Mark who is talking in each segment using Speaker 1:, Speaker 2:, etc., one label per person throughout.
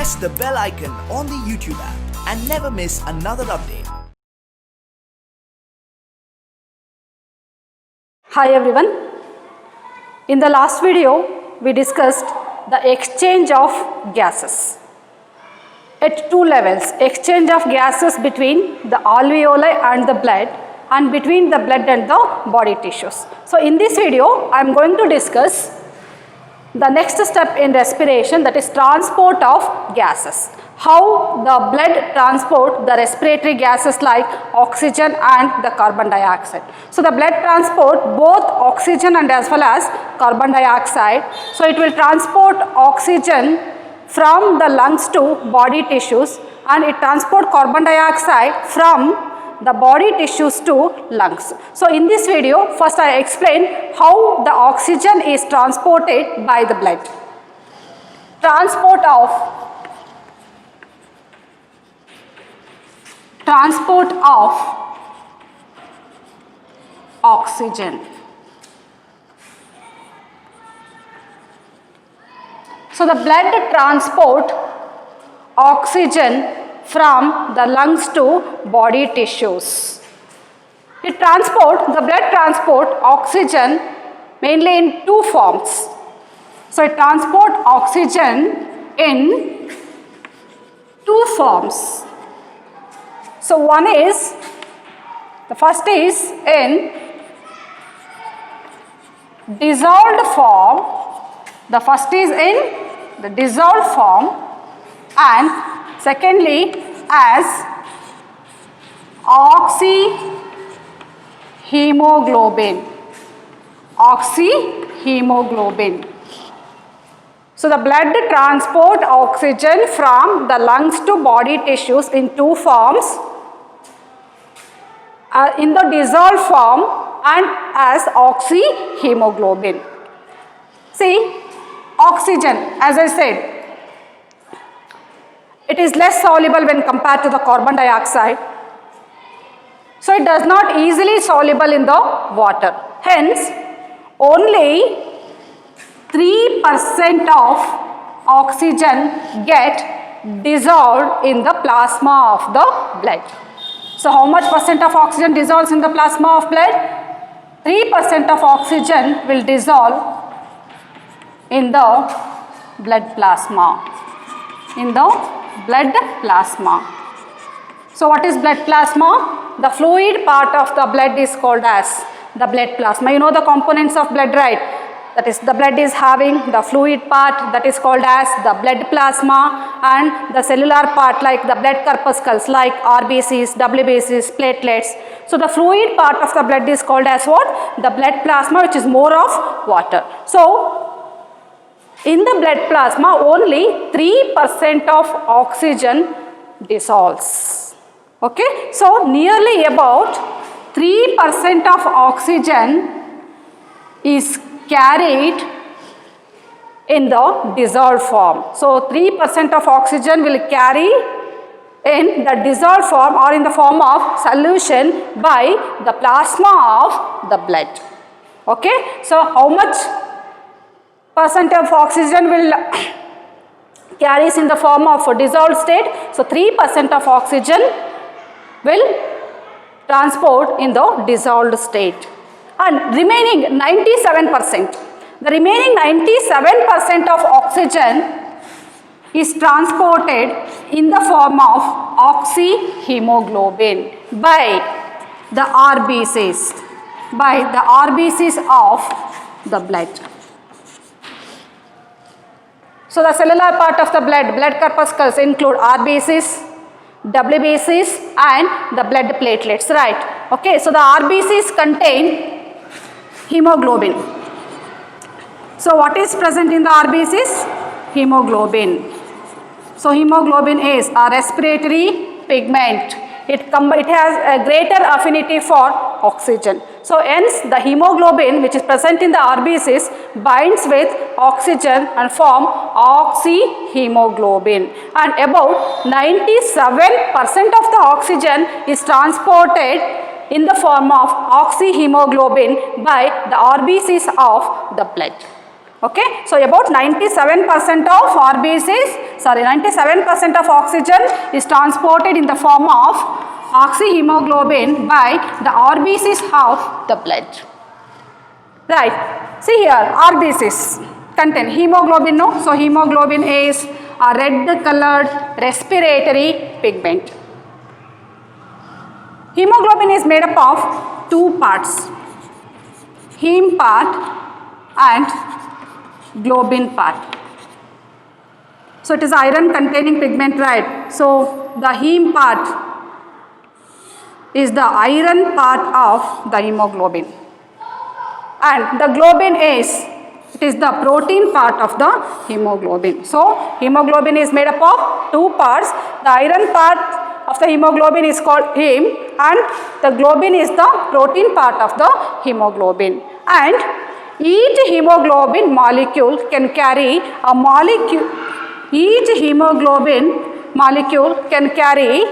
Speaker 1: press the bell icon on the YouTube app and never miss another update.
Speaker 2: Hi everyone. In the last video, we discussed the exchange of gases. At two levels, exchange of gases between the alveoli and the blood and between the blood and the body tissues. So in this video, I am going to discuss the next step in respiration, that is transport of gases. How the blood transport the respiratory gases like oxygen and the carbon dioxide. So the blood transport both oxygen and as well as carbon dioxide. So it will transport oxygen from the lungs to body tissues and it transport carbon dioxide from the body tissues to lungs. So in this video, first I explain how the oxygen is transported by the blood. Transport of oxygen. So the blood transport oxygen from the lungs to body tissues. The blood transport oxygen mainly in two forms. So it transport oxygen in two forms. So the first is in dissolved form. The first is in the dissolved form and secondly as oxyhemoglobin. So the blood transport oxygen from the lungs to body tissues in two forms, in the dissolved form and as oxyhemoglobin. See, oxygen, as I said, it is less soluble when compared to the carbon dioxide. So it does not easily soluble in the water. Hence, only 3% of oxygen get dissolved in the plasma of the blood. So how much percent of oxygen dissolves in the plasma of blood? 3% of oxygen will dissolve in the blood plasma. So what is blood plasma? The fluid part of the blood is called as the blood plasma. You know the components of blood, right? That is, the blood is having the fluid part that is called as the blood plasma and the cellular part like the blood corpuscles like RBCs, WBCs, platelets. So the fluid part of the blood is called as what? The blood plasma, which is more of water. So in the blood plasma, only 3% of oxygen dissolves. Okay, so nearly about 3% of oxygen is carried in the dissolved form. So 3% of oxygen will carry in the dissolved form or in the form of solution by the plasma of the blood. Okay, so how much percent of oxygen will carries in the form of a dissolved state? So 3% of oxygen will transport in the dissolved state and remaining 97%. The remaining 97% of oxygen is transported in the form of oxyhemoglobin by the RBCs, of the blood. So the cellular part of the blood corpuscles include RBCs, WBCs and the blood platelets, right? Okay, so the RBCs contain hemoglobin. So what is present in the RBCs? Hemoglobin. So hemoglobin is a respiratory pigment. It has a greater affinity for oxygen. So hence the hemoglobin which is present in the RBCs binds with oxygen and form oxyhemoglobin. And about 97% of the oxygen is transported in the form of oxyhemoglobin by the RBCs of the blood. Okay, so about 97% of RBCs, 97% of oxygen is transported in the form of oxyhemoglobin by the RBCs of the blood. Right, see here RBCs contain hemoglobin, no? So hemoglobin is a red colored respiratory pigment. Hemoglobin is made up of two parts, heme part and globin part. So it is iron containing pigment, right? So the heme part is the iron part of the hemoglobin, and the globin is the protein part of the hemoglobin. So hemoglobin is made up of two parts. The iron part of the hemoglobin is called heme, and the globin is the protein part of the hemoglobin. And each hemoglobin molecule can carry a molecule. Each hemoglobin molecule can carry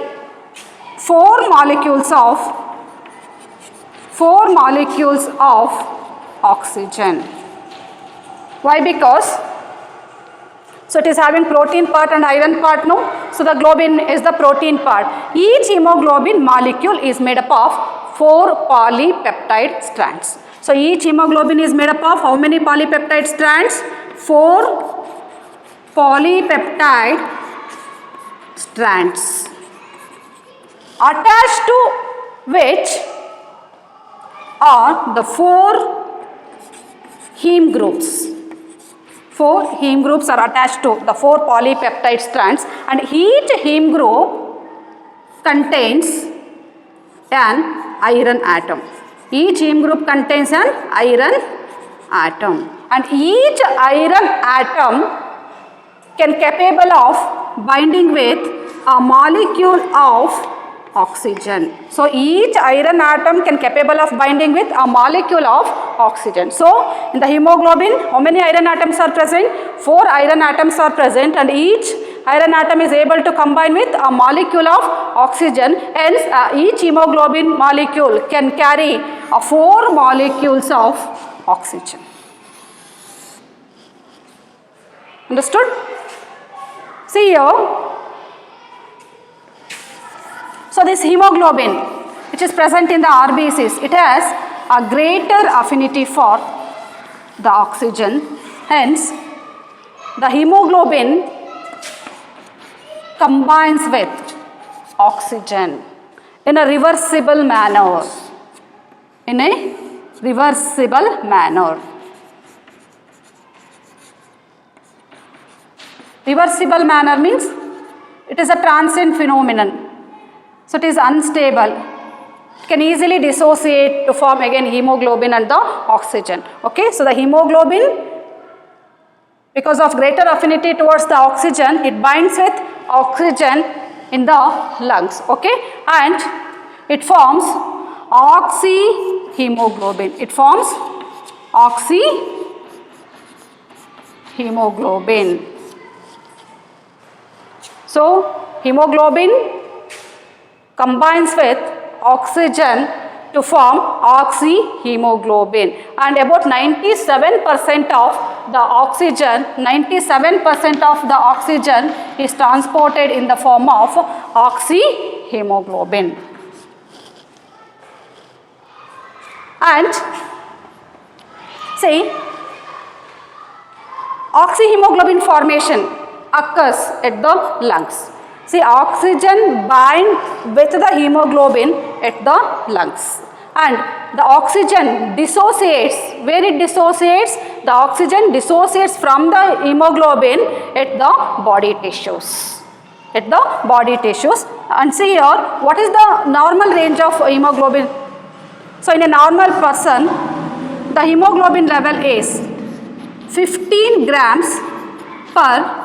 Speaker 2: four molecules of oxygen. Why? Because so it is having protein part and iron part, no? So the globin is the protein part. Each hemoglobin molecule is made up of 4 polypeptide strands. So each hemoglobin is made up of how many polypeptide strands? 4 polypeptide strands, attached to which are the 4 heme groups. 4 heme groups are attached to the 4 polypeptide strands, and each heme group contains an iron atom. Each heme group contains an iron atom, and each iron atom can capable of binding with a molecule of oxygen. So each iron atom can capable of binding with a molecule of oxygen. So in the hemoglobin, how many iron atoms are present? 4 iron atoms are present, and each iron atom is able to combine with a molecule of oxygen. Hence each hemoglobin molecule can carry 4 molecules of oxygen. Understood? See here. So this hemoglobin, which is present in the RBCs, it has a greater affinity for the oxygen. Hence, the hemoglobin combines with oxygen in a reversible manner. In a reversible manner. Reversible manner means it is a transient phenomenon. So it is unstable. It can easily dissociate to form again hemoglobin and the oxygen. Okay, so the hemoglobin, because of greater affinity towards the oxygen, it binds with oxygen in the lungs. Okay, and it forms oxyhemoglobin. It forms oxyhemoglobin. So hemoglobin combines with oxygen to form oxyhemoglobin, and about 97% of the oxygen is transported in the form of oxyhemoglobin. And see, oxyhemoglobin formation occurs at the lungs. See, oxygen binds with the hemoglobin at the lungs, and the oxygen dissociates. Where it dissociates? The oxygen dissociates from the hemoglobin at the body tissues. At the body tissues. And see here, what is the normal range of hemoglobin? So in a normal person, the hemoglobin level is 15 grams per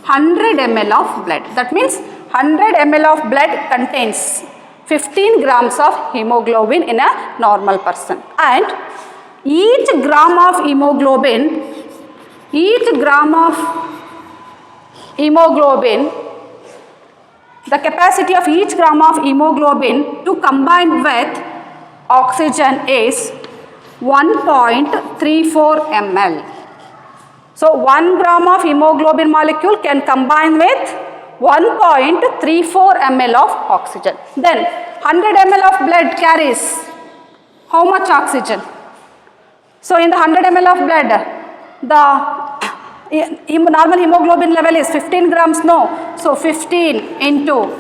Speaker 2: 100 ml of blood. That means 100 ml of blood contains 15 grams of hemoglobin in a normal person. And each gram of hemoglobin, the capacity of each gram of hemoglobin to combine with oxygen is 1.34 ml. So 1 gram of hemoglobin molecule can combine with 1.34 ml of oxygen. Then 100 ml of blood carries how much oxygen? So in the 100 ml of blood, the normal hemoglobin level is 15 grams, no? So 15 into,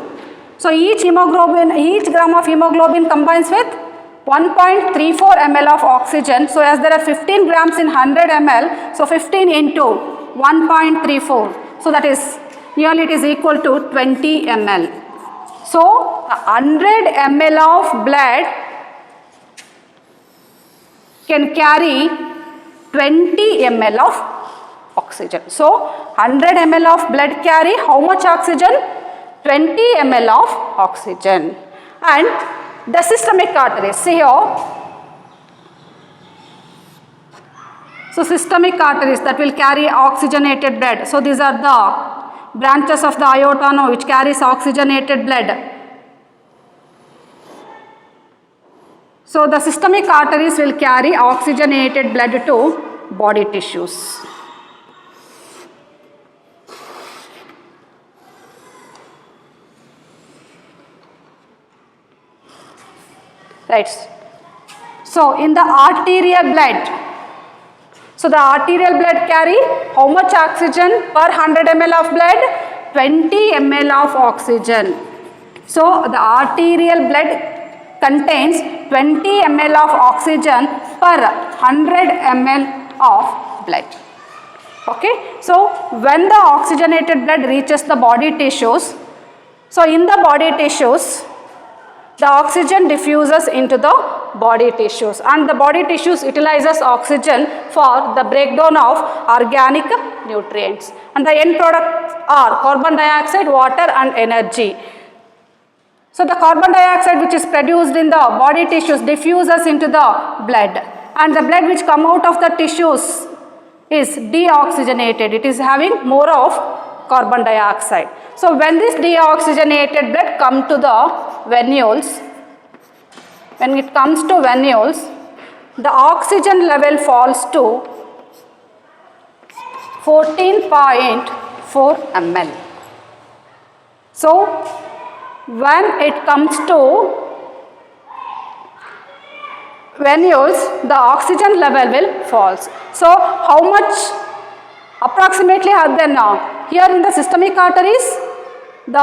Speaker 2: so each gram of hemoglobin combines with 1.34 ml of oxygen. So as there are 15 grams in 100 ml, so 15 into 1.34. So that is, nearly it is equal to 20 ml. So 100 ml of blood can carry 20 ml of oxygen. So 100 ml of blood carry how much oxygen? 20 ml of oxygen. And the systemic arteries, see here. So systemic arteries that will carry oxygenated blood. So these are the branches of the aorta now which carries oxygenated blood. So the systemic arteries will carry oxygenated blood to body tissues. Right. So in the arterial blood, so the arterial blood carry how much oxygen per 100 ml of blood? 20 ml of oxygen. So the arterial blood contains 20 ml of oxygen per 100 ml of blood. Okay. So when the oxygenated blood reaches the body tissues, so in the body tissues, the oxygen diffuses into the body tissues and the body tissues utilizes oxygen for the breakdown of organic nutrients, and the end products are carbon dioxide, water and energy. So the carbon dioxide which is produced in the body tissues diffuses into the blood, and the blood which come out of the tissues is deoxygenated. It is having more of carbon dioxide. So when this deoxygenated blood come to the venules, when it comes to venules, the oxygen level falls to 14.4 ml. So when it comes to venules, the oxygen level will falls. So how much approximately then here in the systemic arteries, the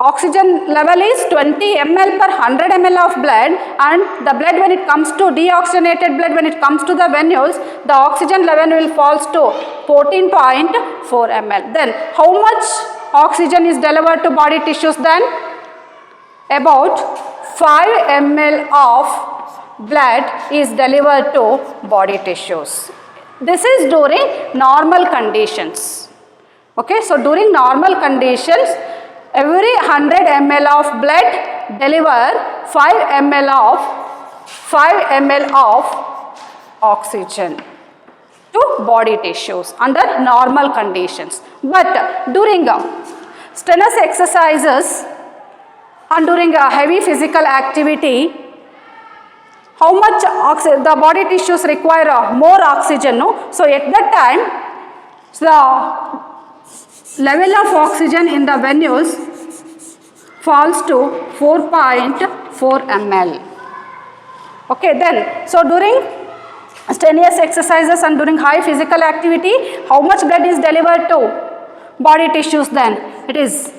Speaker 2: oxygen level is 20 ml per 100 ml of blood, and the blood when it comes to deoxygenated blood, when it comes to the venules, the oxygen level will falls to 14.4 ml. Then how much oxygen is delivered to body tissues then? About 5 ml of blood is delivered to body tissues. This is during normal conditions. Okay, so during normal conditions, every 100 ml of blood deliver 5 ml of oxygen to body tissues under normal conditions. But during strenuous exercises and during a heavy physical activity, how much the body tissues require more oxygen, no? So at that time, the level of oxygen in the venules falls to 4.4 ml. Okay, then, so during strenuous exercises and during high physical activity, how much blood is delivered to body tissues then? It is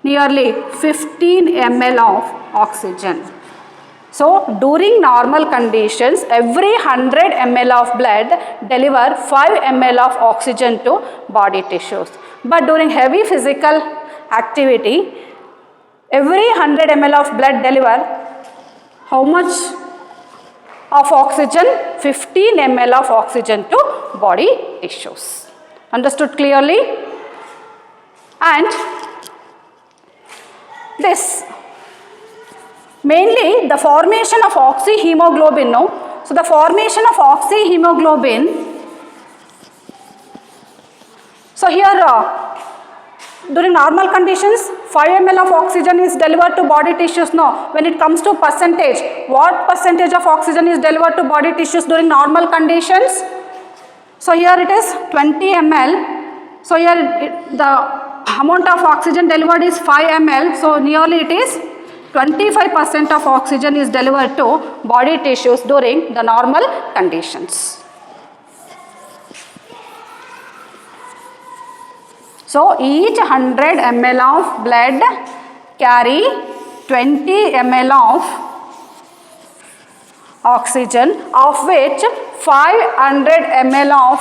Speaker 2: nearly 15 ml of oxygen. So during normal conditions, every 100 ml of blood deliver 5 ml of oxygen to body tissues. But during heavy physical activity, every 100 ml of blood deliver how much of oxygen? 15 ml of oxygen to body tissues. Understood clearly? And this mainly the formation of oxyhemoglobin, no? So the formation of oxyhemoglobin, so here during normal conditions 5 ml of oxygen is delivered to body tissues, no? When it comes to percentage, what percentage of oxygen is delivered to body tissues during normal conditions? So here it is 20 ml. So here the amount of oxygen delivered is 5 ml. So nearly it is 25% of oxygen is delivered to body tissues during the normal conditions. So each 100 ml of blood carry 20 ml of oxygen, of which 500 ml of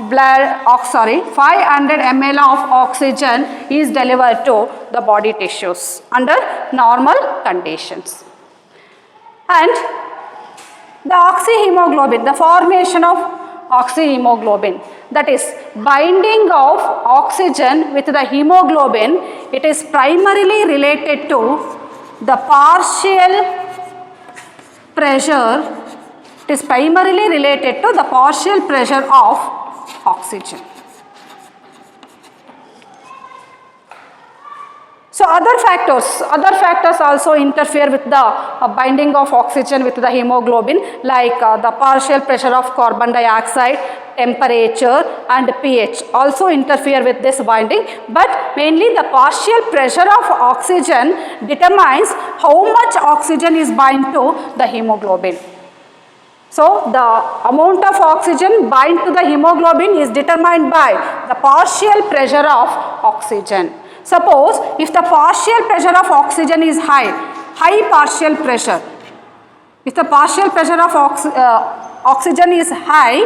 Speaker 2: 500 ml of oxygen is delivered to the body tissues under normal conditions. And the oxyhemoglobin, the formation of oxyhemoglobin, that is binding of oxygen with the hemoglobin, it is primarily related to the partial pressure, it is primarily related to the partial pressure of oxygen. So other factors also interfere with the binding of oxygen with the hemoglobin, like the partial pressure of carbon dioxide, temperature and pH also interfere with this binding, but mainly the partial pressure of oxygen determines how much oxygen is bind to the hemoglobin. So the amount of oxygen bind to the hemoglobin is determined by the partial pressure of oxygen. Suppose if the partial pressure of oxygen is high partial pressure, if the partial pressure of oxygen is high,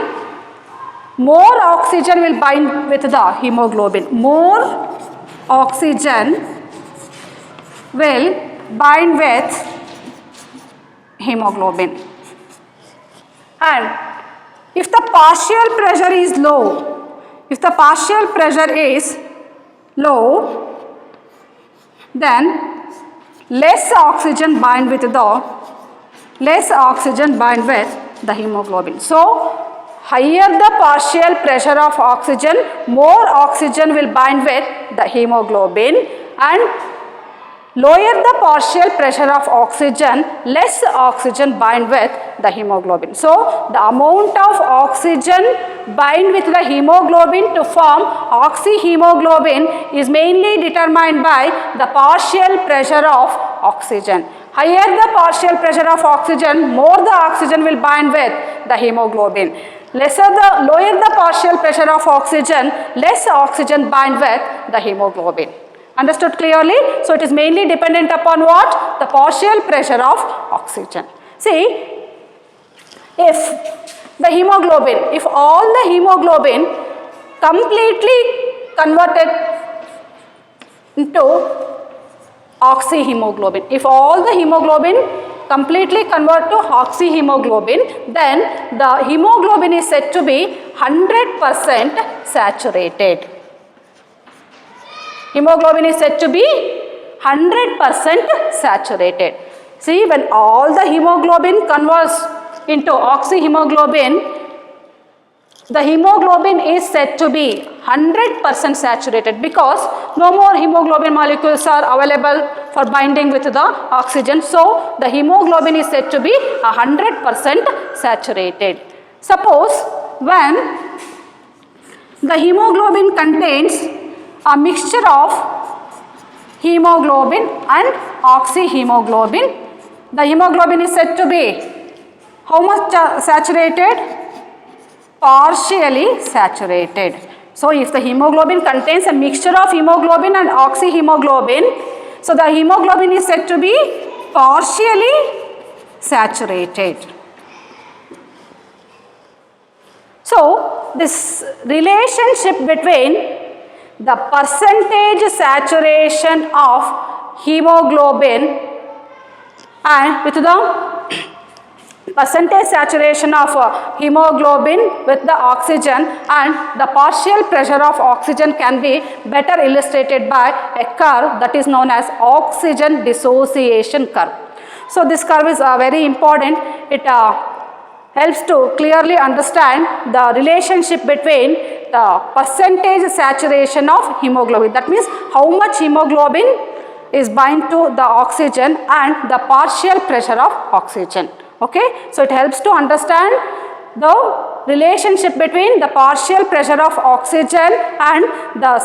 Speaker 2: more oxygen will bind with the hemoglobin. More oxygen will bind with hemoglobin. And if the partial pressure is low, then less oxygen bind with the hemoglobin. So higher the partial pressure of oxygen, more oxygen will bind with the hemoglobin, and lower the partial pressure of oxygen, less oxygen bind with the hemoglobin. So the amount of oxygen bind with the hemoglobin to form oxyhemoglobin is mainly determined by the partial pressure of oxygen. Higher the partial pressure of oxygen, more the oxygen will bind with the hemoglobin. Lower the partial pressure of oxygen, less oxygen bind with the hemoglobin. Understood clearly? So it is mainly dependent upon what? The partial pressure of oxygen. See, if all the hemoglobin completely converted into oxyhemoglobin, if all the hemoglobin completely convert to oxyhemoglobin, then the hemoglobin is said to be 100% saturated. Hemoglobin is said to be 100% saturated. See, when all the hemoglobin converts into oxyhemoglobin, the hemoglobin is said to be 100% saturated because no more hemoglobin molecules are available for binding with the oxygen. So the hemoglobin is said to be 100% saturated. Suppose when the hemoglobin contains a mixture of hemoglobin and oxyhemoglobin, the hemoglobin is said to be how much saturated? Partially saturated. So if the hemoglobin contains a mixture of hemoglobin and oxyhemoglobin, so the hemoglobin is said to be partially saturated. So this relationship between the percentage saturation of hemoglobin and with the percentage saturation of hemoglobin with the oxygen and the partial pressure of oxygen can be better illustrated by a curve that is known as oxygen dissociation curve. So this curve is very important. It helps to clearly understand the relationship between the percentage saturation of hemoglobin. That means how much hemoglobin is bind to the oxygen and the partial pressure of oxygen. Okay, so it helps to understand the relationship between the partial pressure of oxygen and the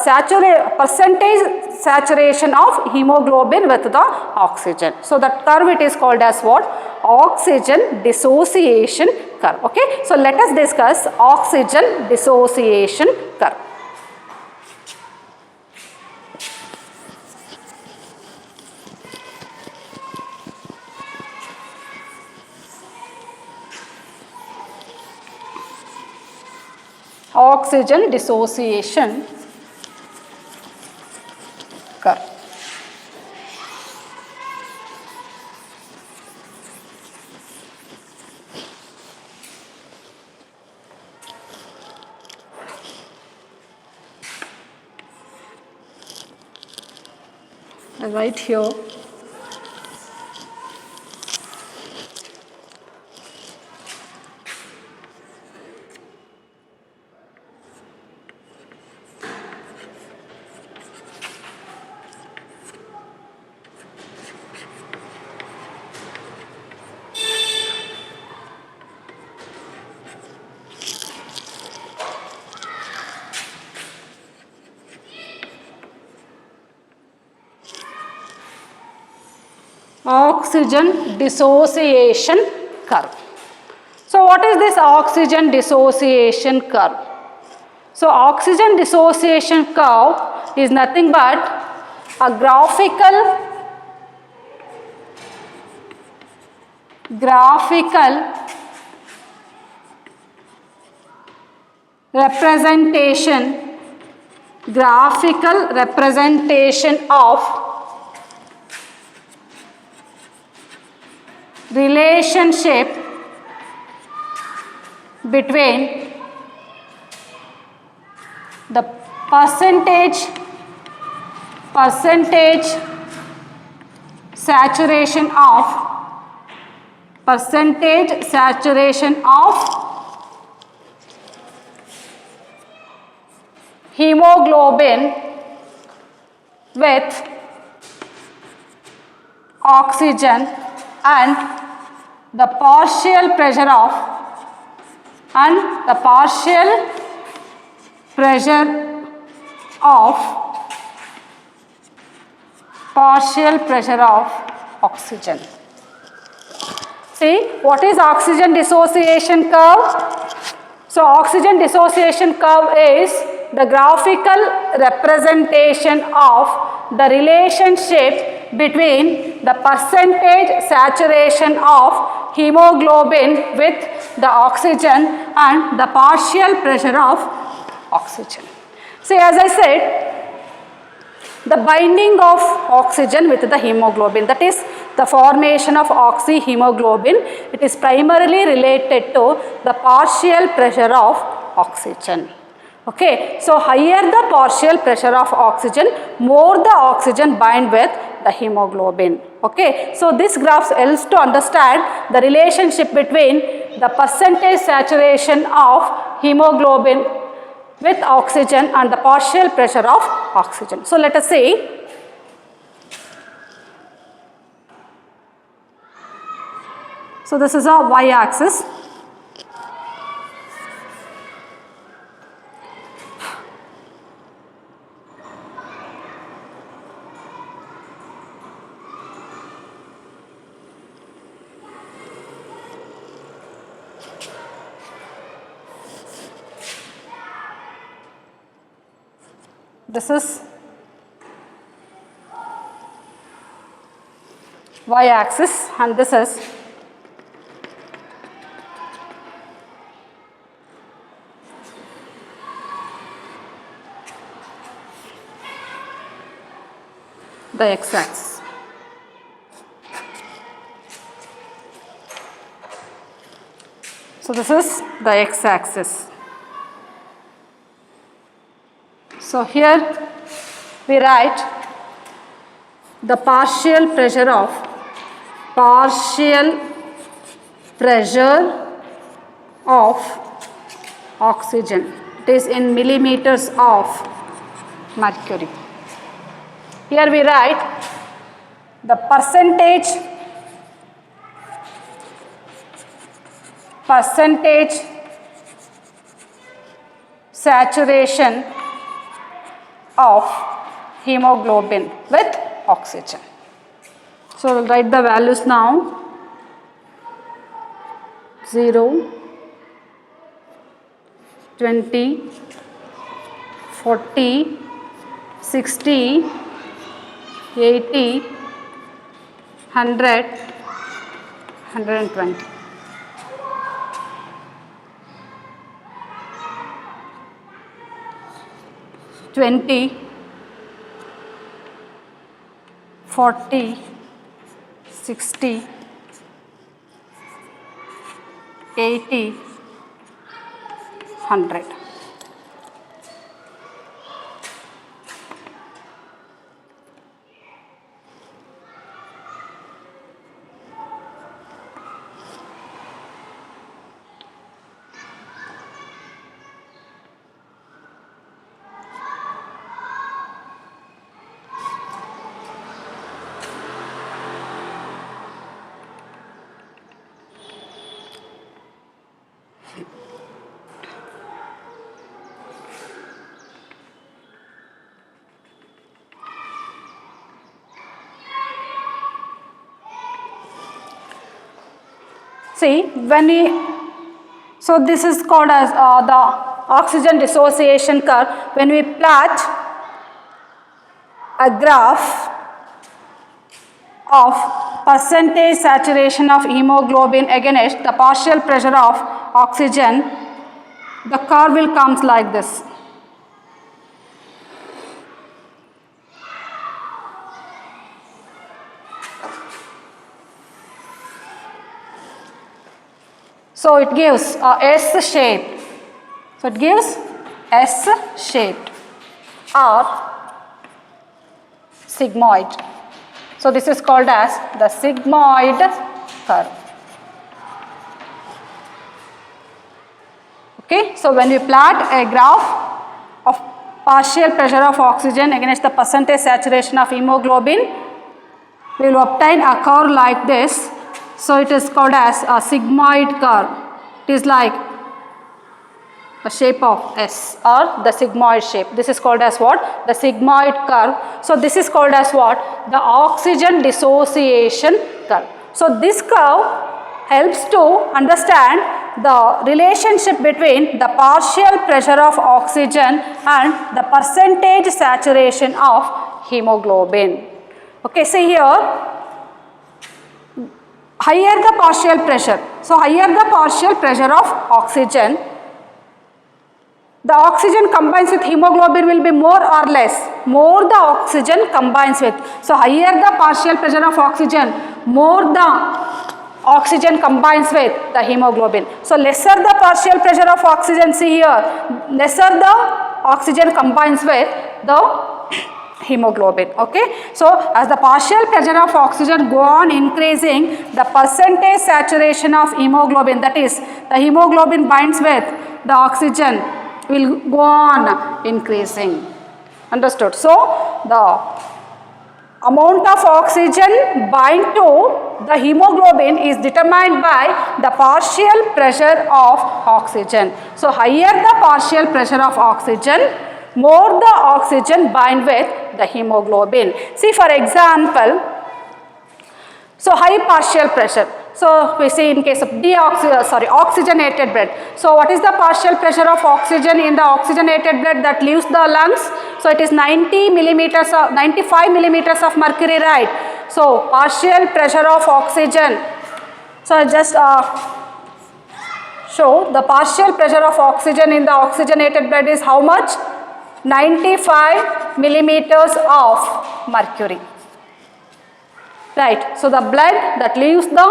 Speaker 2: percentage saturation of hemoglobin with the oxygen. So that curve it is called as what? Oxygen dissociation curve. Okay. So let us discuss oxygen dissociation curve. Oxygen dissociation curve. Right here. Oxygen dissociation curve. So what is this oxygen dissociation curve? So oxygen dissociation curve is nothing but a graphical representation of relationship between the percentage saturation of hemoglobin with oxygen and the partial pressure of oxygen. See, what is oxygen dissociation curve? So oxygen dissociation curve is the graphical representation of the relationship between the percentage saturation of hemoglobin with the oxygen and the partial pressure of oxygen. See, as I said, the binding of oxygen with the hemoglobin, that is the formation of oxyhemoglobin, it is primarily related to the partial pressure of oxygen. Okay, so higher the partial pressure of oxygen, more the oxygen bind with the hemoglobin. Okay, so this graph helps to understand the relationship between the percentage saturation of hemoglobin with oxygen and the partial pressure of oxygen. So let us see. So this is a y-axis. This is y-axis and this is the x-axis. So this is the x-axis. So here we write the partial pressure of oxygen. It is in millimeters of mercury. Here we write the percentage saturation of hemoglobin with oxygen. So we'll write the values now. 0, 20, 40, 60, 80, 100, 120. Twenty, 40, 60, 80, 100. See, so this is called as the oxygen dissociation curve. When we plot a graph of percentage saturation of hemoglobin against the partial pressure of oxygen, the curve will come like this. So it gives a S shape. So it gives S shaped or sigmoid. So this is called as the sigmoid curve. Okay, so when we plot a graph of partial pressure of oxygen against the percentage saturation of hemoglobin, we will obtain a curve like this. So it is called as a sigmoid curve. It is like a shape of S or the sigmoid shape. This is called as what? The sigmoid curve. So this is called as what? The oxygen dissociation curve. So this curve helps to understand the relationship between the partial pressure of oxygen and the percentage saturation of hemoglobin. Okay, see here. Higher the partial pressure, so higher the partial pressure of oxygen, the oxygen combines with hemoglobin will be more or less. More the oxygen combines with. So higher the partial pressure of oxygen, more the oxygen combines with the hemoglobin. So lesser the partial pressure of oxygen, see here, lesser the oxygen combines with the hemoglobin. Okay, so as the partial pressure of oxygen go on increasing, the percentage saturation of hemoglobin, that is the hemoglobin binds with the oxygen, will go on increasing. Understood? So the amount of oxygen bind to the hemoglobin is determined by the partial pressure of oxygen. So higher the partial pressure of oxygen, more the oxygen bind with the hemoglobin. See, for example, so high partial pressure. So we see in case of oxygenated blood. So what is the partial pressure of oxygen in the oxygenated blood that leaves the lungs? So it is 95 millimeters of mercury, right? So partial pressure of oxygen. So I just show the partial pressure of oxygen in the oxygenated blood is how much? 95 millimeters of mercury. Right, so the blood that leaves the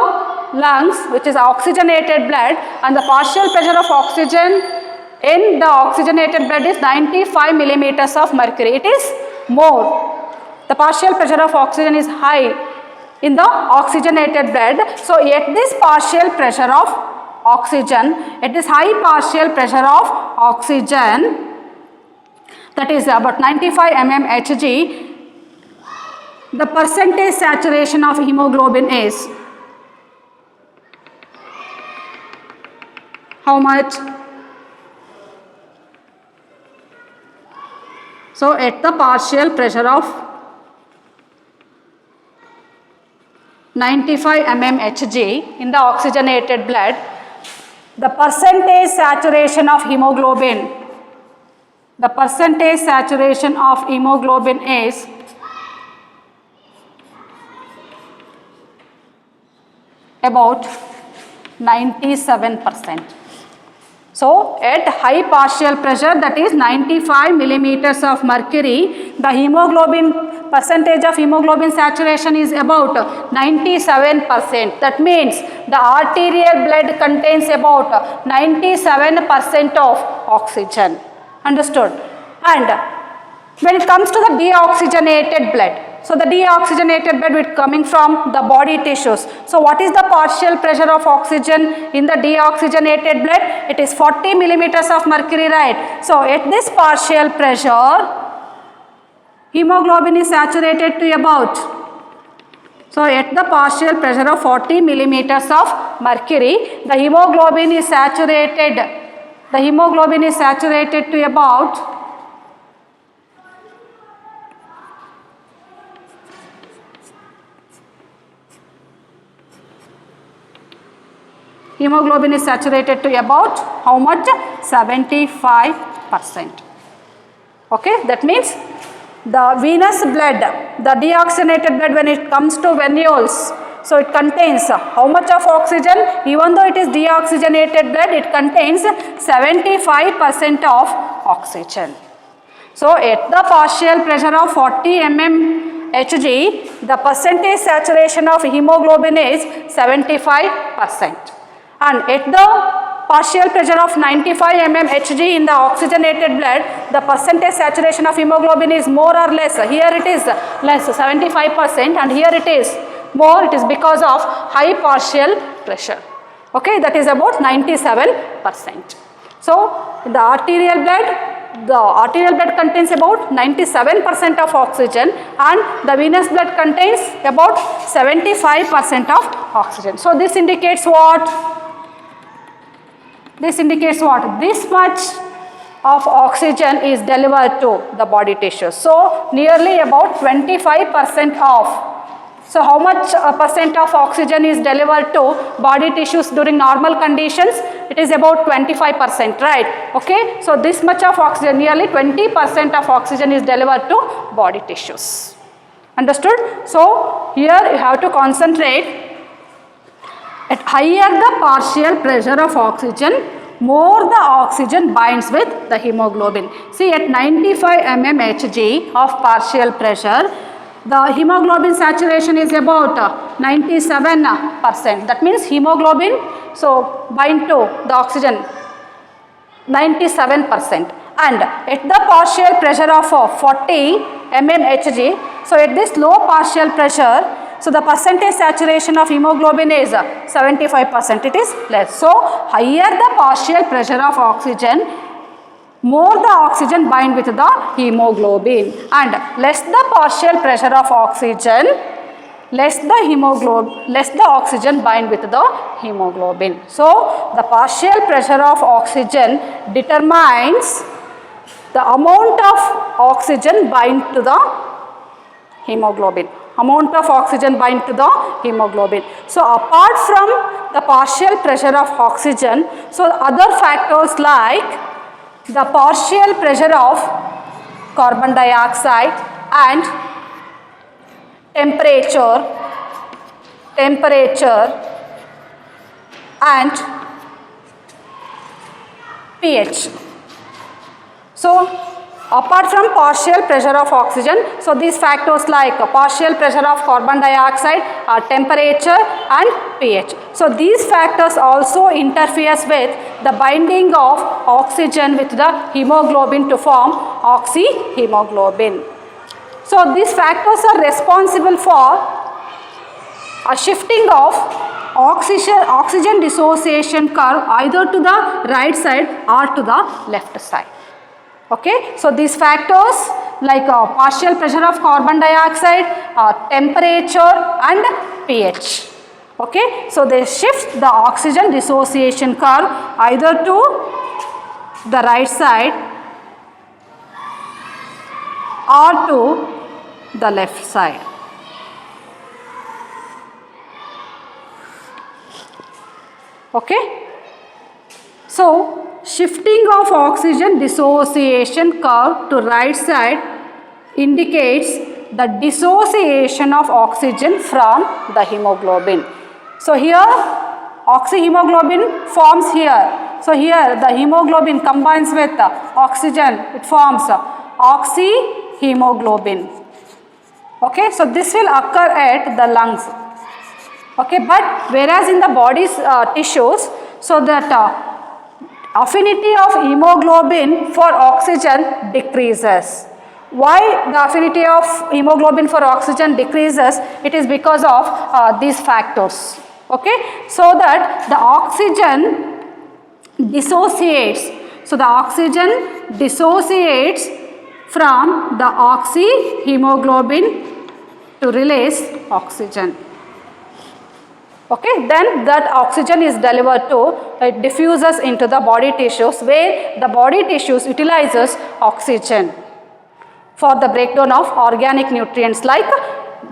Speaker 2: lungs, which is oxygenated blood, and the partial pressure of oxygen in the oxygenated blood is 95 millimeters of mercury. It is more. The partial pressure of oxygen is high in the oxygenated blood. So at this partial pressure of oxygen, at this high partial pressure of oxygen, that is about 95 mmHg, the percentage saturation of hemoglobin is how much? So at the partial pressure of 95 mmHg in the oxygenated blood, the percentage saturation of hemoglobin, the percentage saturation of hemoglobin is about 97%. So at high partial pressure, that is 95 millimeters of mercury, the hemoglobin percentage of hemoglobin saturation is about 97%. That means the arterial blood contains about 97% of oxygen. Understood? And when it comes to the deoxygenated blood, so the deoxygenated blood is coming from the body tissues. So what is the partial pressure of oxygen in the deoxygenated blood? It is 40 millimeters of mercury, right? So at this partial pressure, hemoglobin is saturated to about, so at the partial pressure of 40 millimeters of mercury, the hemoglobin is saturated to about 75%. Okay, that means the venous blood, the deoxygenated blood, when it comes to venules, so it contains how much of oxygen? Even though it is deoxygenated blood, it contains 75% of oxygen. So at the partial pressure of 40 mmHg, the percentage saturation of hemoglobin is 75%. And at the partial pressure of 95 mmHg in the oxygenated blood, the percentage saturation of hemoglobin is more or less. Here it is less, 75%, and here it is more. It is because of high partial pressure. Okay, that is about 97%. So in the arterial blood contains about 97% of oxygen, and the venous blood contains about 75% of oxygen. So this indicates what? This much of oxygen is delivered to the body tissues. So nearly about 25% of. So how much percent of oxygen is delivered to body tissues during normal conditions? It is about 25%, right? Okay. So this much of oxygen, nearly 20% of oxygen is delivered to body tissues. Understood? So here you have to concentrate. At higher the partial pressure of oxygen, more the oxygen binds with the hemoglobin. See, at 95 mmHg of partial pressure, the hemoglobin saturation is about 97%. That means hemoglobin, so bind to the oxygen 97%. And at the partial pressure of 40 mmHg, so at this low partial pressure, so the percentage saturation of hemoglobin is 75%. It is less. So higher the partial pressure of oxygen, more the oxygen bind with the hemoglobin, and less the partial pressure of oxygen, less the oxygen bind with the hemoglobin. So the partial pressure of oxygen determines the amount of oxygen bind to the hemoglobin. So apart from the partial pressure of oxygen, so other factors like the partial pressure of carbon dioxide and temperature and pH. So apart from partial pressure of oxygen, so these factors like partial pressure of carbon dioxide, temperature and pH. So these factors also interferes with the binding of oxygen with the hemoglobin to form oxyhemoglobin. So these factors are responsible for a shifting of oxygen dissociation curve either to the right side or to the left side. Okay, so these factors like partial pressure of carbon dioxide, temperature and pH. Okay, so they shift the oxygen dissociation curve either to the right side or to the left side. Okay. So, shifting of oxygen dissociation curve to right side indicates the dissociation of oxygen from the hemoglobin. So, here oxyhemoglobin forms here. So, here the hemoglobin combines with oxygen, it forms oxyhemoglobin. Okay. So, this will occur at the lungs. Okay. But whereas in the body's tissues, so that affinity of hemoglobin for oxygen decreases. Why the affinity of hemoglobin for oxygen decreases? It is because of these factors. Okay, so that the oxygen dissociates. So the oxygen dissociates from the oxyhemoglobin to release oxygen. Okay, then that oxygen is delivered to, it diffuses into the body tissues, where the body tissues utilizes oxygen for the breakdown of organic nutrients like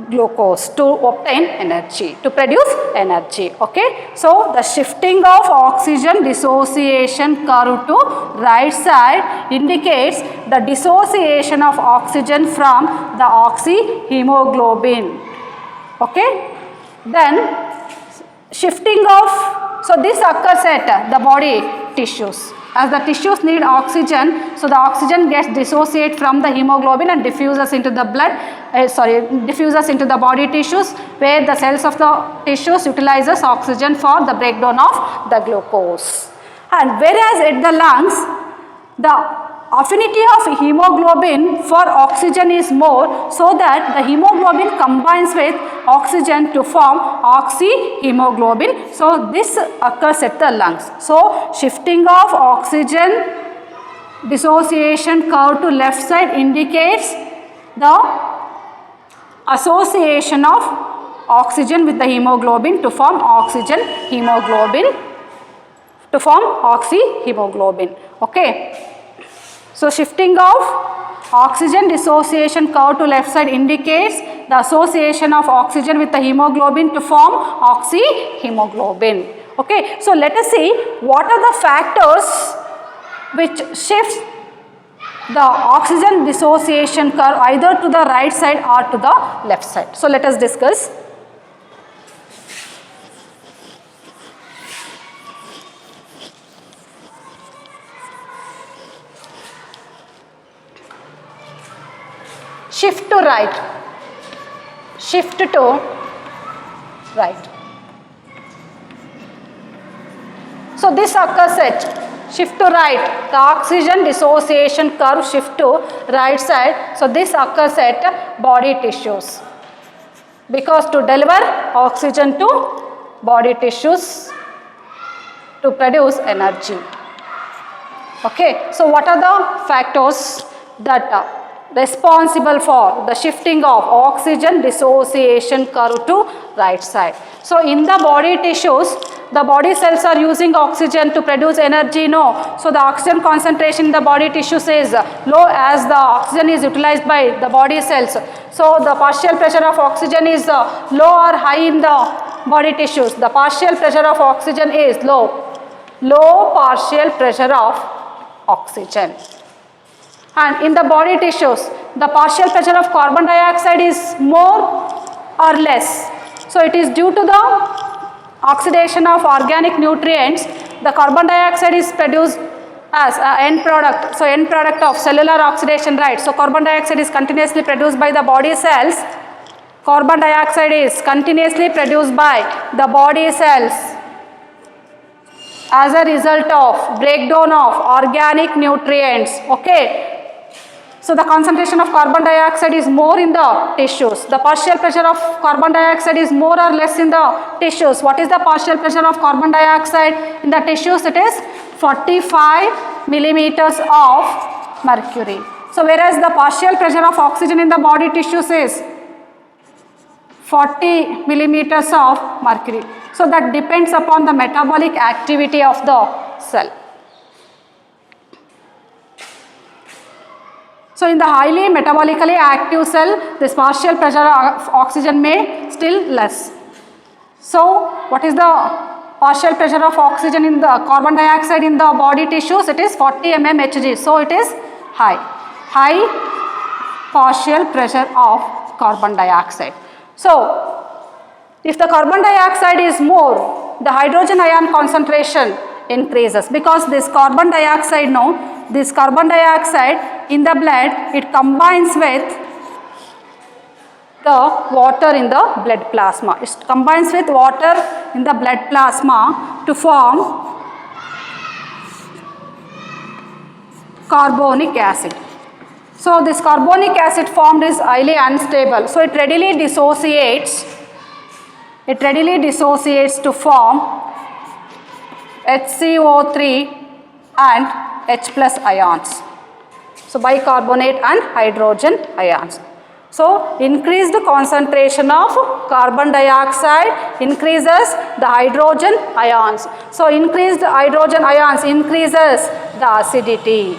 Speaker 2: glucose to obtain energy, to produce energy. Okay, so the shifting of oxygen dissociation curve to right side indicates the dissociation of oxygen from the oxyhemoglobin. Okay, then shifting of, so this occurs at the body tissues. As the tissues need oxygen, so the oxygen gets dissociated from the hemoglobin and diffuses into the diffuses into the body tissues, where the cells of the tissues utilizes oxygen for the breakdown of the glucose. And whereas at the lungs, the affinity of hemoglobin for oxygen is more, so that the hemoglobin combines with oxygen to form oxyhemoglobin. So this occurs at the lungs. So shifting of oxygen dissociation curve to left side indicates the association of oxygen with the hemoglobin to form oxygen hemoglobin, to form oxyhemoglobin. Okay. So shifting of oxygen dissociation curve to left side indicates the association of oxygen with the hemoglobin to form oxyhemoglobin. Okay. So let us see what are the factors which shifts the oxygen dissociation curve either to the right side or to the left side. So let us discuss. Shift to right, shift to right. So this occurs at shift to right, the oxygen dissociation curve shift to right side. So this occurs at body tissues, because to deliver oxygen to body tissues to produce energy. Okay, so what are the factors that responsible for the shifting of oxygen dissociation curve to right side? So in the body tissues, the body cells are using oxygen to produce energy, no. So the oxygen concentration in the body tissues is low as the oxygen is utilized by the body cells. So the partial pressure of oxygen is low or high in the body tissues. The partial pressure of oxygen is low, low partial pressure of oxygen. And in the body tissues, the partial pressure of carbon dioxide is more or less. So it is due to the oxidation of organic nutrients. The carbon dioxide is produced as an end product. So end product of cellular oxidation, right? So carbon dioxide is continuously produced by the body cells. Carbon dioxide is continuously produced by the body cells as a result of breakdown of organic nutrients. Okay. So the concentration of carbon dioxide is more in the tissues. The partial pressure of carbon dioxide is more or less in the tissues. What is the partial pressure of carbon dioxide in the tissues? It is 45 millimeters of mercury. So whereas the partial pressure of oxygen in the body tissues is 40 millimeters of mercury. So that depends upon the metabolic activity of the cell. So in the highly metabolically active cell, this partial pressure of oxygen may still less. So what is the partial pressure of oxygen in the carbon dioxide in the body tissues? It is 40 mmHg. So it is high. High partial pressure of carbon dioxide. So if the carbon dioxide is more, the hydrogen ion concentration increases, because this carbon dioxide in the blood, it combines with the water in the blood plasma. It combines with water in the blood plasma to form carbonic acid. So this carbonic acid formed is highly unstable. So it readily dissociates to form HCO3 and H plus ions. So bicarbonate and hydrogen ions. So increased concentration of carbon dioxide increases the hydrogen ions. So increased hydrogen ions increases the acidity.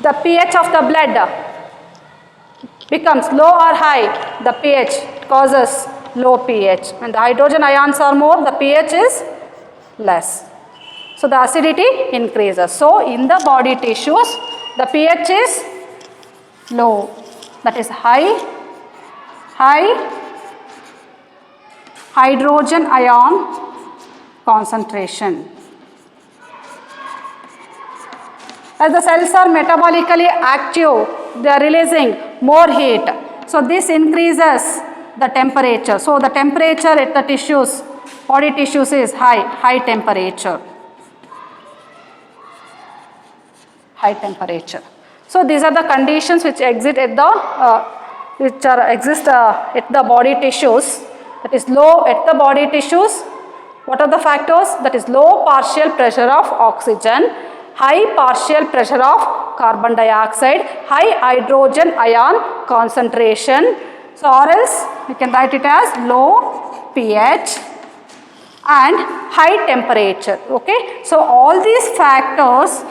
Speaker 2: The pH of the blood becomes low or high. The pH causes low pH. When the hydrogen ions are more, the pH is less. So the acidity increases. So in the body tissues, the pH is low. That is high hydrogen ion concentration. As the cells are metabolically active, they are releasing more heat. So this increases the temperature. So the temperature at the tissues, body tissues is high temperature. High temperature. So these are the conditions which exist at the body tissues. That is low at the body tissues. What are the factors? That is low partial pressure of oxygen, high partial pressure of carbon dioxide, high hydrogen ion concentration. So or else we can write it as low pH and high temperature. Okay. So all these factors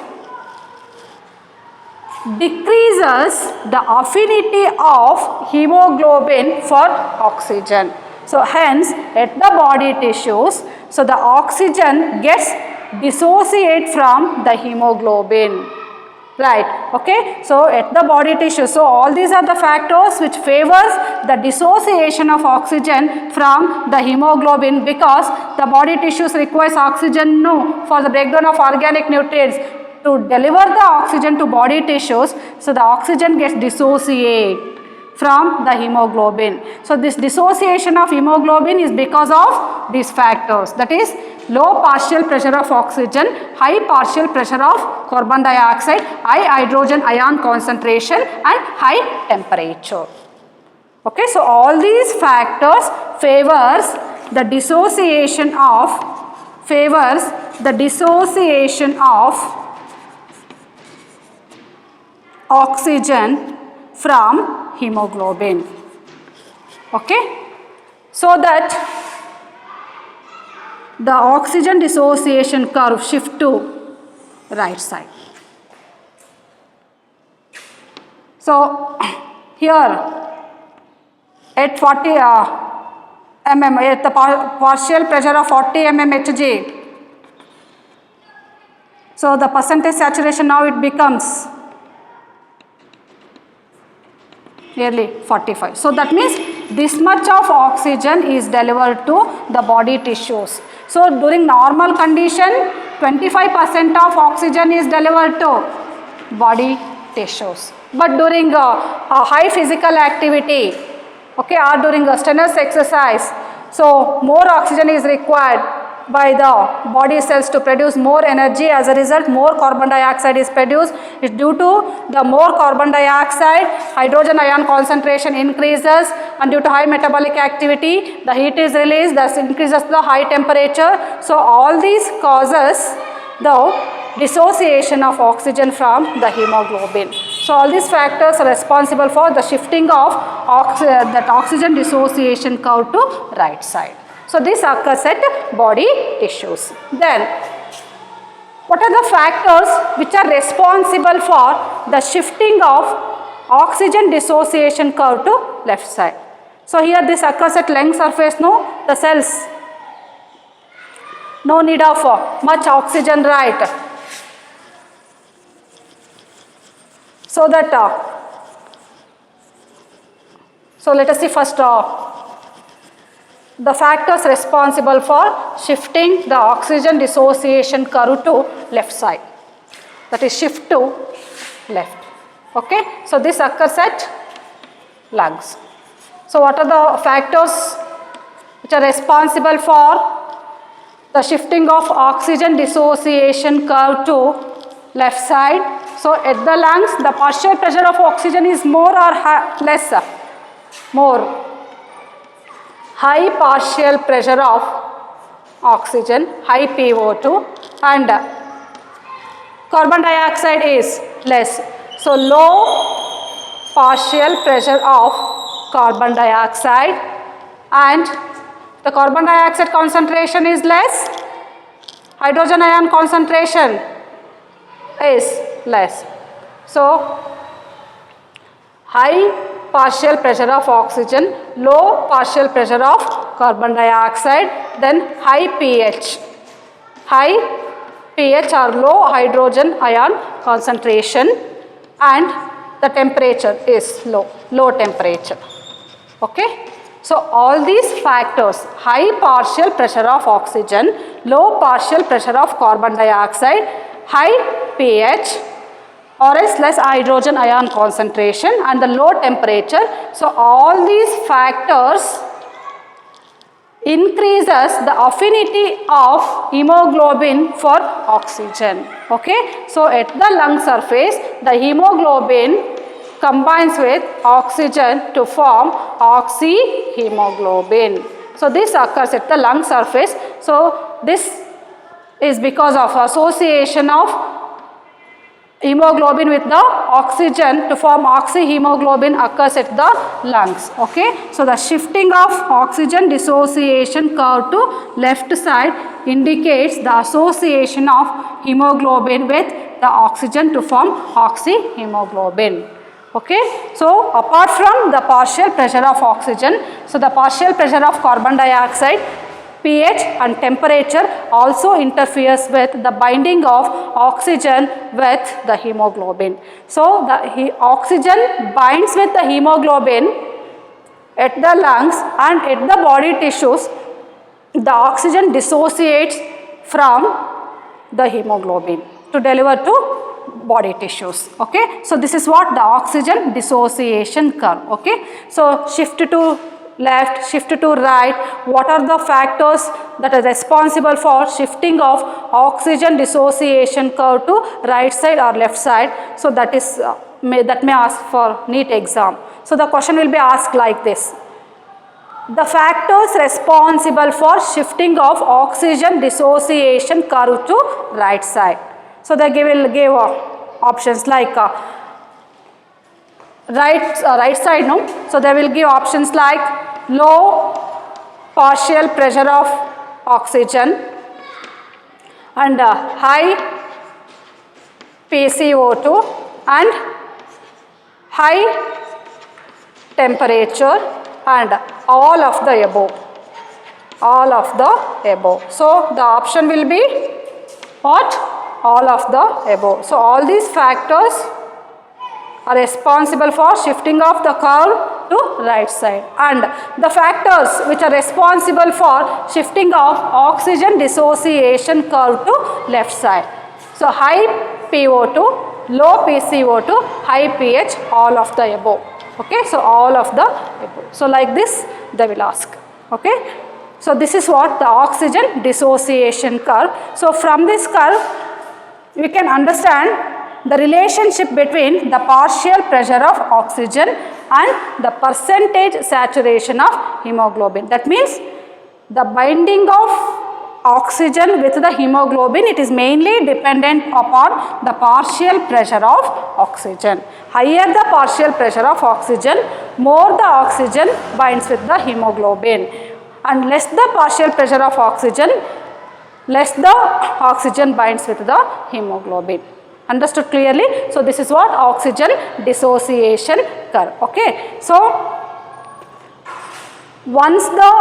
Speaker 2: decreases the affinity of hemoglobin for oxygen. So hence at the body tissues, so the oxygen gets dissociate from the hemoglobin. Right, okay. So at the body tissue, so all these are the factors which favors the dissociation of oxygen from the hemoglobin, because the body tissues requires oxygen for the breakdown of organic nutrients to deliver the oxygen to body tissues. So the oxygen gets dissociate from the hemoglobin. So this dissociation of hemoglobin is because of these factors, that is low partial pressure of oxygen, high partial pressure of carbon dioxide, high hydrogen ion concentration and high temperature. Okay, so all these factors favors the dissociation of oxygen from hemoglobin. Okay, so that the oxygen dissociation curve shift to right side. So here at 40 mm, at the partial pressure of 40 mmHg, so the percentage saturation now it becomes nearly 45. So that means this much of oxygen is delivered to the body tissues. So during normal condition, 25% of oxygen is delivered to body tissues. But during a high physical activity, okay, or during a strenuous exercise, so more oxygen is required by the body cells to produce more energy. As a result, more carbon dioxide is produced. It's due to the more carbon dioxide, hydrogen ion concentration increases, and due to high metabolic activity, the heat is released, thus increases the high temperature. So all these causes the dissociation of oxygen from the hemoglobin. So all these factors are responsible for the shifting of that oxygen dissociation curve to right side. So this occurs at body tissues. Then what are the factors which are responsible for the shifting of oxygen dissociation curve to left side. So here this occurs at lung surface, no, the cells, no need of much oxygen, right? So that, so let us see first the factors responsible for shifting the oxygen dissociation curve to left side, that is shift to left. Okay, so this occurs at lungs. So what are the factors which are responsible for the shifting of oxygen dissociation curve to left side? So at the lungs, the partial pressure of oxygen is more or less? More. High partial pressure of oxygen, high PO2, and carbon dioxide is less. So low partial pressure of carbon dioxide, and the carbon dioxide concentration is less, hydrogen ion concentration is less. So high partial pressure of oxygen, low partial pressure of carbon dioxide, then high pH. High pH or low hydrogen ion concentration, and the temperature is low temperature. Okay. So all these factors, high partial pressure of oxygen, low partial pressure of carbon dioxide, high pH or else less hydrogen ion concentration, and the low temperature. So all these factors increases the affinity of hemoglobin for oxygen. Okay. So at the lung surface, the hemoglobin combines with oxygen to form oxyhemoglobin. So this occurs at the lung surface. So this is because of association of hemoglobin with the oxygen to form oxyhemoglobin occurs at the lungs. Okay. So the shifting of oxygen dissociation curve to left side indicates the association of hemoglobin with the oxygen to form oxyhemoglobin. Okay. So apart from the partial pressure of oxygen, so the partial pressure of carbon dioxide, pH and temperature also interferes with the binding of oxygen with the hemoglobin. So the oxygen binds with the hemoglobin at the lungs, and at the body tissues the oxygen dissociates from the hemoglobin to deliver to body tissues. Okay. So this is what the oxygen dissociation curve. Okay. So shift to left, shift to right. What are the factors that are responsible for shifting of oxygen dissociation curve to right side or left side? So that is that may ask for NEET exam. So the question will be asked like this: the factors responsible for shifting of oxygen dissociation curve to right side. So they will give options like right side, no. So they will give options like low partial pressure of oxygen and high PCO2 and high temperature and all of the above. All of the above. So the option will be what? All of the above. So all these factors are responsible for shifting of the curve to right side, and the factors which are responsible for shifting of oxygen dissociation curve to left side. So high PO2, low PCO2, high pH, all of the above. Okay. So all of the above. So like this they will ask. Okay. So this is what the oxygen dissociation curve. So from this curve we can understand the relationship between the partial pressure of oxygen and the percentage saturation of hemoglobin. That means the binding of oxygen with the hemoglobin, it is mainly dependent upon the partial pressure of oxygen. Higher the partial pressure of oxygen, more the oxygen binds with the hemoglobin, and less the partial pressure of oxygen, less the oxygen binds with the hemoglobin. Understood clearly? So this is what oxygen dissociation curve. Okay. So once the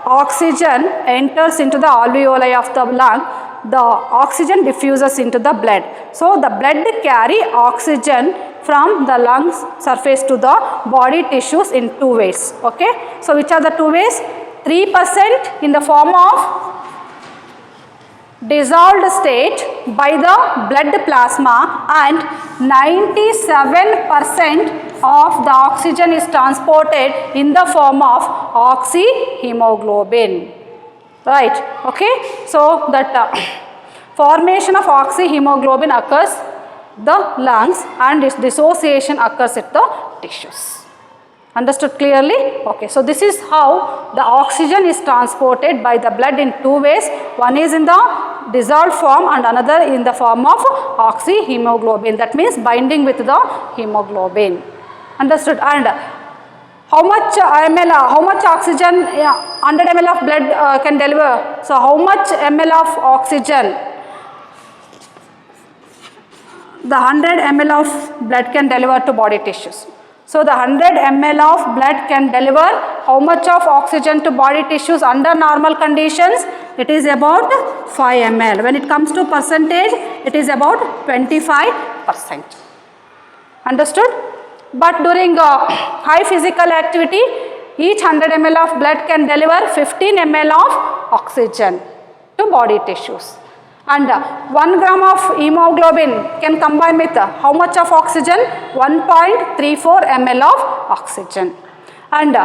Speaker 2: oxygen enters into the alveoli of the lung, the oxygen diffuses into the blood. So the blood carry oxygen from the lungs surface to the body tissues in two ways. Okay. So which are the two ways? 3% in the form of dissolved state by the blood plasma, and 97% of the oxygen is transported in the form of oxyhemoglobin. Right. Okay. So that formation of oxyhemoglobin occurs the lungs and its dissociation occurs at the tissues. Understood clearly? Okay. So this is how the oxygen is transported by the blood in two ways. One is in the dissolved form and another in the form of oxyhemoglobin. That means binding with the hemoglobin. Understood? And how much ml, how much oxygen 100 ml of blood can deliver? So how much ml of oxygen the 100 ml of blood can deliver to body tissues? So the 100 ml of blood can deliver how much of oxygen to body tissues under normal conditions? It is about 5 ml. When it comes to percentage, it is about 25%. Understood? But during high physical activity, each 100 ml of blood can deliver 15 ml of oxygen to body tissues. And 1 gram of hemoglobin can combine with how much of oxygen? 1.34 ml of oxygen. And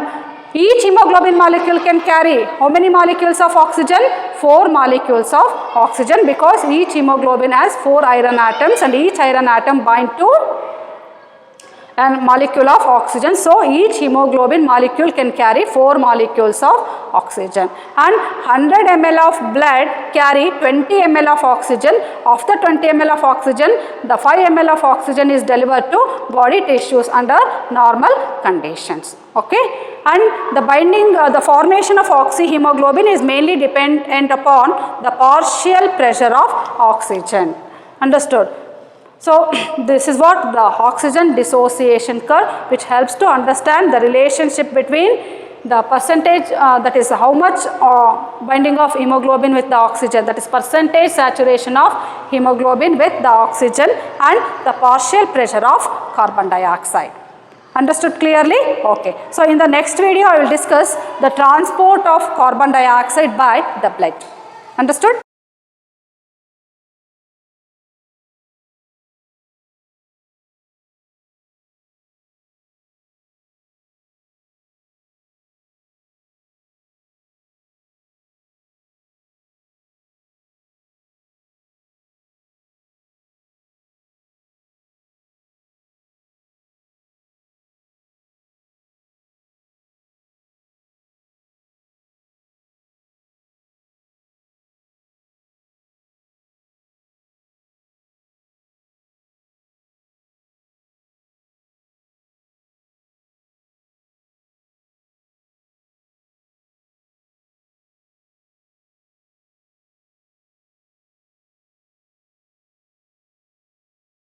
Speaker 2: each hemoglobin molecule can carry how many molecules of oxygen? 4 molecules of oxygen, because each hemoglobin has 4 iron atoms and each iron atom bind to a molecule of oxygen. So each hemoglobin molecule can carry 4 molecules of oxygen, and 100 ml of blood carry 20 ml of oxygen. Of the 20 ml of oxygen, the 5 ml of oxygen is delivered to body tissues under normal conditions. Okay. And the binding, the formation of oxyhemoglobin is mainly dependent upon the partial pressure of oxygen. Understood? So this is what the oxygen dissociation curve, which helps to understand the relationship between the percentage, that is how much binding of hemoglobin with the oxygen, that is percentage saturation of hemoglobin with the oxygen, and the partial pressure of carbon dioxide. Understood clearly? Okay. So in the next video, I will discuss the transport of carbon dioxide by the blood. Understood?